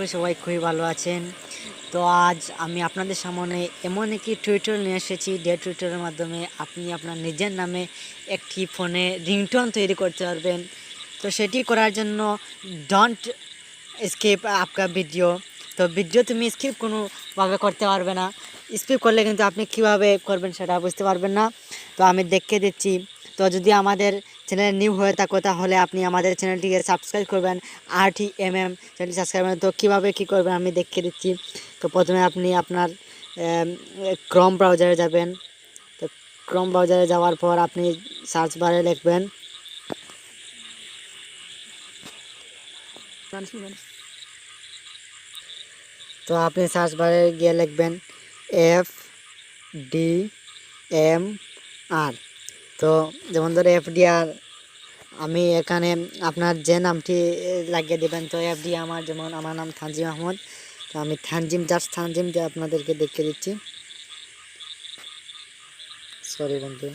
করি সবাই খুবই ভালো আছেন। তো আজ আমি আপনাদের সামনে এমন একটি টিউটোরিয়াল নিয়ে এসেছি, যে টিউটোরিয়ালের মাধ্যমে আপনি আপনার নিজের নামে একটি ফোনে রিংটোন তৈরি করতে পারবেন। তো সেটি করার জন্য ডোন্ট স্কিপ আপনার ভিডিও। তো ভিডিও তুমি স্কিপ কোনোভাবে করতে পারবে না। স্কিপ করলে কিন্তু আপনি কীভাবে করবেন সেটা বুঝতে পারবেন না। তো আমি দেখিয়ে দিচ্ছি। তো যদি আমাদের চ্যানেল নিউ হয়ে থাকো তাহলে আপনি আমাদের চ্যানেলটিকে সাবস্ক্রাইব করবেন, RTMM চ্যানেলটি সাবস্ক্রাইব করবেন। তো কীভাবে কী করবেন আমি দেখিয়ে দিচ্ছি। তো প্রথমে আপনি আপনার ক্রোম ব্রাউজারে যাবেন। তো ক্রোম ব্রাউজারে যাওয়ার পর আপনি সার্চ বারে লিখবেন তো আপনি সার্চ বারে গিয়ে লিখবেন fdmr। তো যেমন ধরে FDR, আমি এখানে আপনার যে নামটি লাগিয়ে দেবেন। তো FD আমার, যেমন আমার নাম তানজিম আহমদ, তো আমি তানজিম, জাস্ট তানজিম দিয়ে আপনাদেরকে দেখিয়ে দিচ্ছি। সরি বন্ধু।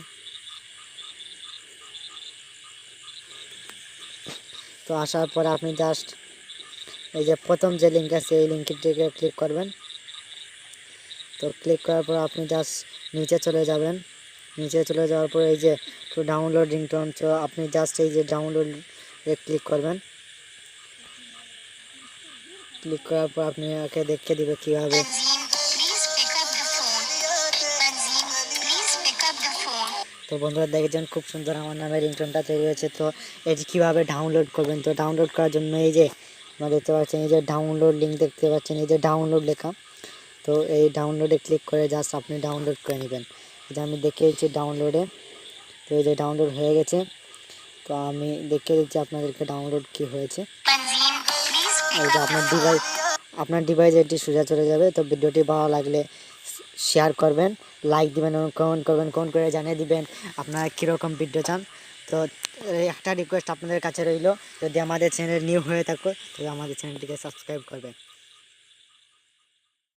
তো আসার পর আপনি জাস্ট এই যে প্রথম যে লিঙ্ক আছে এই লিঙ্কটিকে ক্লিক করবেন। তো ক্লিক করার পর আপনি জাস্ট নিচে চলে যাবেন। নিচে চলে যাওয়ার পর এই যে টু ডাউনলোড রিংটোন, তো আপনি জাস্ট এই যে ডাউনলোড ক্লিক করবেন। ক্লিক করার পর আপনি ওকে দেখে দিবে কীভাবে। তো বন্ধুরা দেখেছেন খুব সুন্দর আমার নামে রিংটোনটা তৈরি হয়েছে। তো এটি কীভাবে ডাউনলোড করবেন, তো ডাউনলোড করার জন্য এই যে আপনারা দেখতে পাচ্ছেন এই যে ডাউনলোড লিঙ্ক দেখতে পাচ্ছেন, এই যে ডাউনলোড লেখা। তো এই ডাউনলোডে ক্লিক করে জাস্ট আপনি ডাউনলোড করে নেবেন। এটা আমি দেখিয়েছি ডাউনলোডে। তো এই যে ডাউনলোড হয়ে গেছে। তো আমি দেখিয়ে দিচ্ছি আপনাদেরকে ডাউনলোড কি হয়েছে। এই যে আপনার ডিভাইসে এটি সোজা চলে যাবে। তো ভিডিওটি ভালো লাগলে শেয়ার করবেন, লাইক দিবেন এবং কমেন্ট করবেন। কমেন্ট করে জানিয়ে দিবেন আপনারা কীরকম ভিডিও চান। তো একটা রিকোয়েস্ট আপনাদের কাছে রইল, যদি আমাদের চ্যানেল নিউ হয়ে থাকো তবে আমাদের চ্যানেলটিকে সাবস্ক্রাইব করবেন।